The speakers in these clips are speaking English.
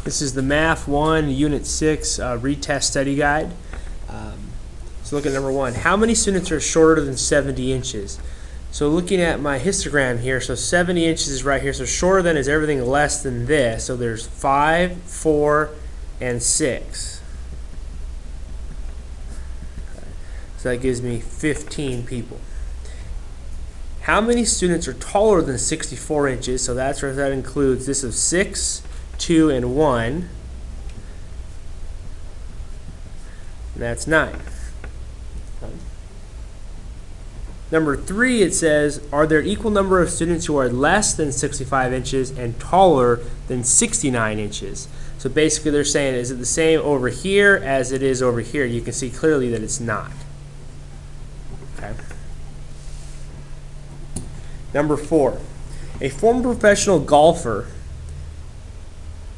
This is the Math 1 Unit 6 retest study guide. So look at number 1. How many students are shorter than 70 inches? So looking at my histogram here, so 70 inches is right here. So shorter than is everything less than this. So there's 5, 4, and 6. So that gives me 15 people. How many students are taller than 64 inches? So that includes this of 6, 2, and 1. And that's 9. Number 3, it says, are there equal number of students who are less than 65 inches and taller than 69 inches? So basically they're saying, is it the same over here as it is over here? You can see clearly that it's not. Okay. Number 4, a former professional golfer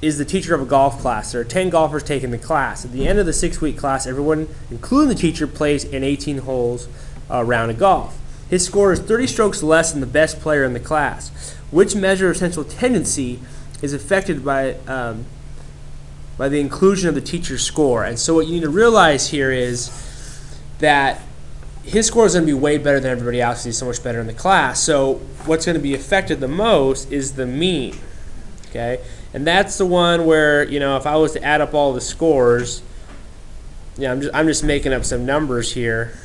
is the teacher of a golf class. There are 10 golfers taking the class. At the end of the 6-week class, everyone, including the teacher, plays an 18 holes round of golf. His score is 30 strokes less than the best player in the class. Which measure of central tendency is affected by the inclusion of the teacher's score? And so what you need to realize here is that his score is going to be way better than everybody else because he's so much better in the class. So what's going to be affected the most is the mean. Okay? And that's the one where, you know, if I was to add up all the scores, I'm just making up some numbers here.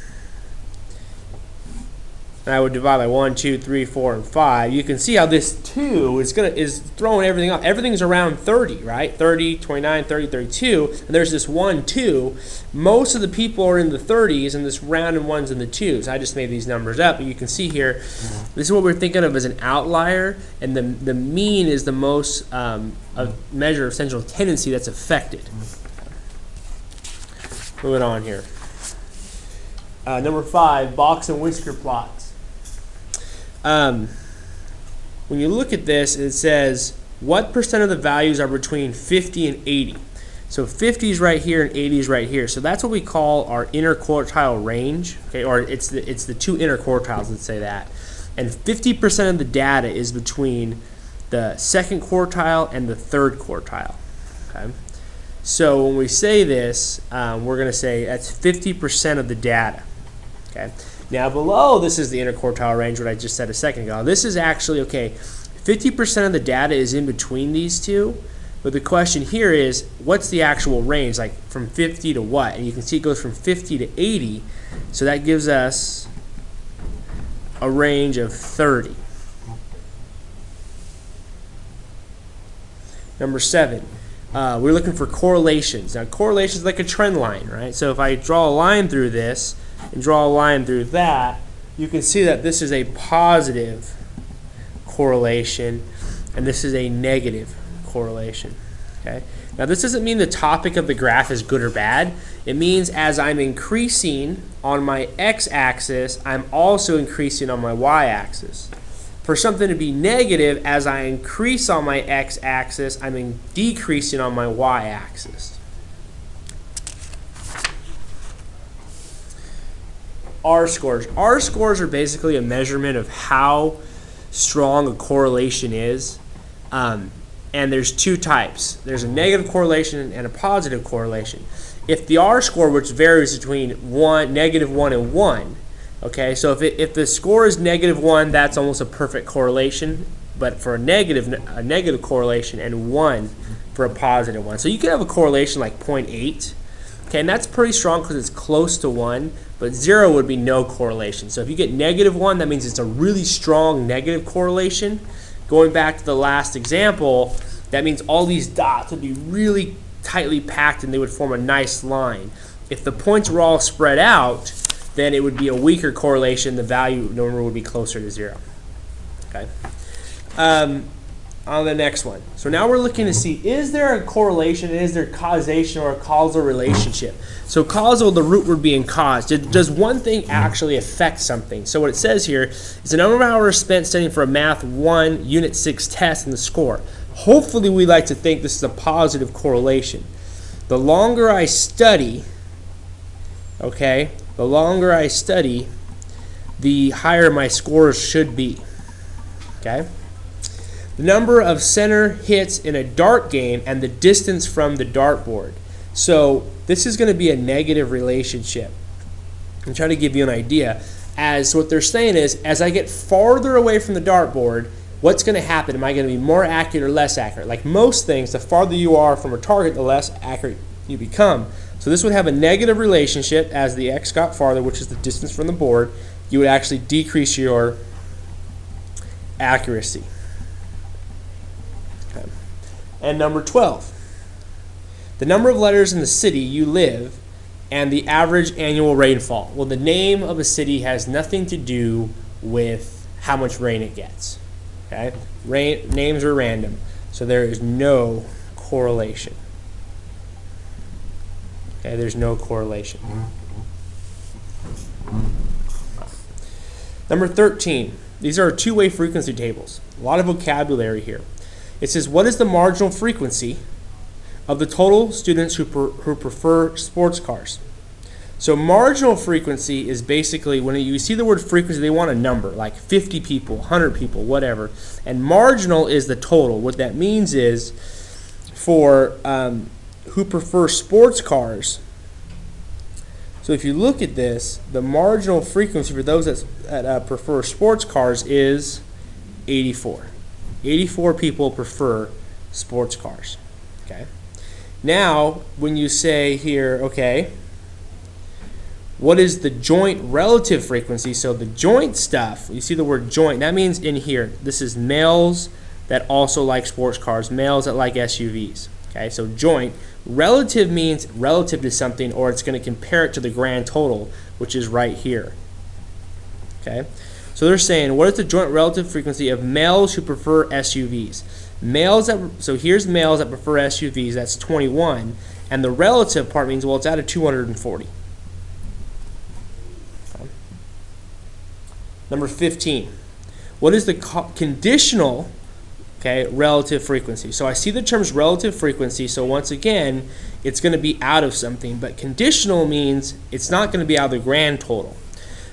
And I would divide by 1, 2, 3, 4, and 5. You can see how this 2 is throwing everything off. Everything's around 30, right? 30, 29, 30, 32. And there's this 1, 2. Most of the people are in the 30s, and this rounded one's in the 2s. I just made these numbers up, but you can see here, this is what we're thinking of as an outlier, and the mean is the most a measure of central tendency that's affected. Moving on here. Number 5, box and whisker plots. When you look at this, it says, what percent of the values are between 50 and 80? So 50 is right here and 80 is right here. So that's what we call our interquartile range, okay? Or it's the two interquartiles, let's say that. And 50% of the data is between the second quartile and the third quartile, okay? So when we say this, we're going to say that's 50% of the data, okay? Now below, this is the interquartile range, what I just said a second ago. This is actually, okay, 50% of the data is in between these two, but the question here is, what's the actual range, like from 50 to what? And you can see it goes from 50 to 80, so that gives us a range of 30. Number 7, we're looking for correlations. Now correlation is like a trend line, right? So if I draw a line through this, and draw a line through that, you can see that this is a positive correlation and this is a negative correlation. Okay? Now this doesn't mean the topic of the graph is good or bad. It means as I'm increasing on my x-axis, I'm also increasing on my y-axis. For something to be negative, as I increase on my x-axis, I'm decreasing on my y-axis. R-scores. R-scores are basically a measurement of how strong a correlation is. And there's two types. There's a negative correlation and a positive correlation. If the R-score, which varies between -1 and 1, okay, so if the score is -1, that's almost a perfect correlation, but for a negative correlation, and 1 for a positive one. So you could have a correlation like 0.8. Okay, and that's pretty strong because it's close to 1, but 0 would be no correlation. So if you get -1, that means it's a really strong negative correlation. Going back to the last example, that means all these dots would be really tightly packed and they would form a nice line. If the points were all spread out, then it would be a weaker correlation. The value number would be closer to 0. Okay. On the next one. So now we're looking to see, is there a correlation, is there causation or a causal relationship? So causal, the root word being cause. Does one thing actually affect something? So what it says here is the number of hours spent studying for a Math 1 Unit 6 test and the score. Hopefully we like to think this is a positive correlation. The longer I study, okay, the longer I study, the higher my scores should be. Okay? the number of center hits in a dart game, and the distance from the dartboard. So this is going to be a negative relationship. I'm trying to give you an idea. As what they're saying is, as I get farther away from the dartboard, what's going to happen? Am I going to be more accurate or less accurate? Like most things, the farther you are from a target, the less accurate you become. So this would have a negative relationship. As the x got farther, which is the distance from the board, you would actually decrease your accuracy. Okay. And number 12, the number of letters in the city you live and the average annual rainfall. Well, the name of a city has nothing to do with how much rain it gets. Okay? Names are random, so there is no correlation. Okay, there's no correlation. Number 13, these are two-way frequency tables. A lot of vocabulary here. It says, what is the marginal frequency of the total students who prefer sports cars? So marginal frequency is basically, when you see the word frequency, they want a number, like 50 people, 100 people, whatever. And marginal is the total. What that means is, for who prefer sports cars, so if you look at this, the marginal frequency for those that prefer sports cars is 84. 84 people prefer sports cars. Okay. Now, when you say here, okay, what is the joint relative frequency? So the joint stuff, you see the word joint, that means in here, this is males that also like sports cars, males that like SUVs. Okay, so joint. Relative means relative to something, or it's going to compare it to the grand total, which is right here. Okay, so they're saying, what is the joint relative frequency of males who prefer SUVs? So here's males that prefer SUVs, that's 21, and the relative part means, well, it's out of 240. Okay. Number 15, what is the conditional relative frequency? So I see the terms relative frequency, so once again, it's going to be out of something, but conditional means it's not going to be out of the grand total.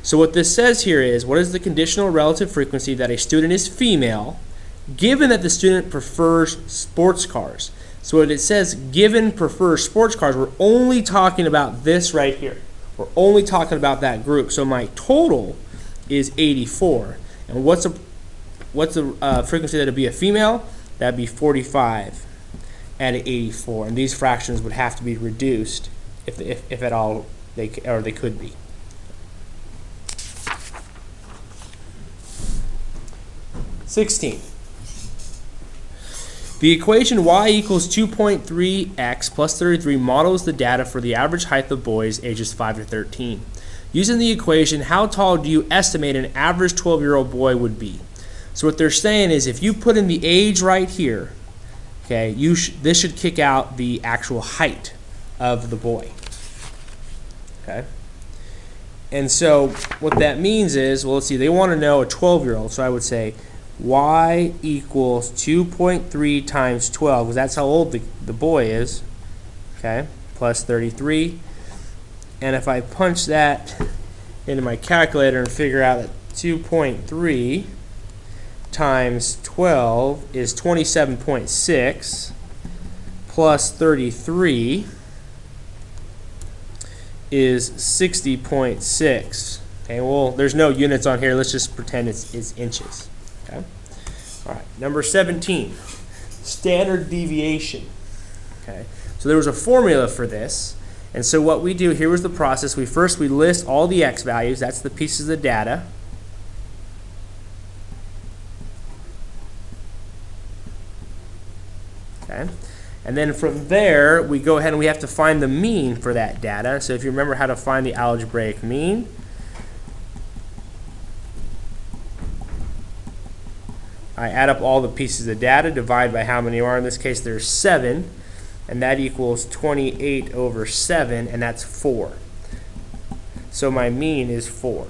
So what this says here is, what is the conditional relative frequency that a student is female, given that the student prefers sports cars? So what it says, given prefers sports cars, we're only talking about this right here. We're only talking about that group. So my total is 84. And what's the frequency that would be a female? That'd be 45 out of 84. And these fractions would have to be reduced if at all they could be. (16) The equation y equals 2.3x plus 33 models the data for the average height of boys ages 5 to 13. Using the equation, how tall do you estimate an average 12-year-old boy would be? So what they're saying is, if you put in the age right here, okay, this should kick out the actual height of the boy. Okay? And so what that means is, well, let's see, they want to know a 12-year-old, so I would say y equals 2.3 times 12, because that's how old the boy is, okay, plus 33. And if I punch that into my calculator and figure out that 2.3 times 12 is 27.6 plus 33 is 60.6. Okay, well, there's no units on here. Let's just pretend it's inches. Okay. All right. Number 17, standard deviation. Okay. So there was a formula for this, and so what we do here was the process. We list all the x values. That's the pieces of data. Okay. And then from there, we go ahead and we have to find the mean for that data. So if you remember how to find the algebraic mean, I add up all the pieces of data, divide by how many are. In this case, there's 7, and that equals 28 over 7, and that's 4. So my mean is 4.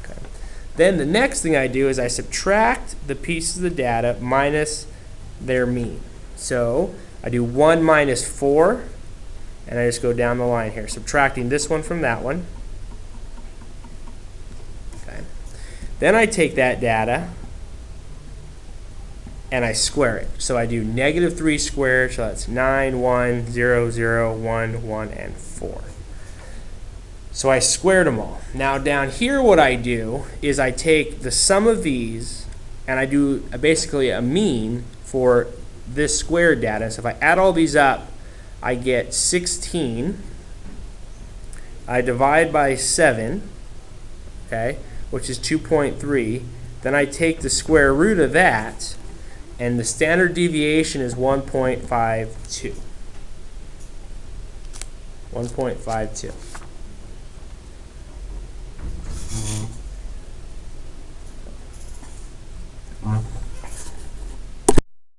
Okay. Then the next thing I do is I subtract the pieces of the data minus their mean. So I do 1 minus 4, and I just go down the line here, subtracting this one from that one. Okay. Then I take that data and I square it. So I do -3 squared, so that's 9, 1, 0, 0, 1, 1, and 4. So I squared them all. Now down here what I do is I take the sum of these and I do basically a mean for this squared data. So if I add all these up, I get 16. I divide by 7, okay, which is 2.3. Then I take the square root of that, and the standard deviation is 1.52. 1.52.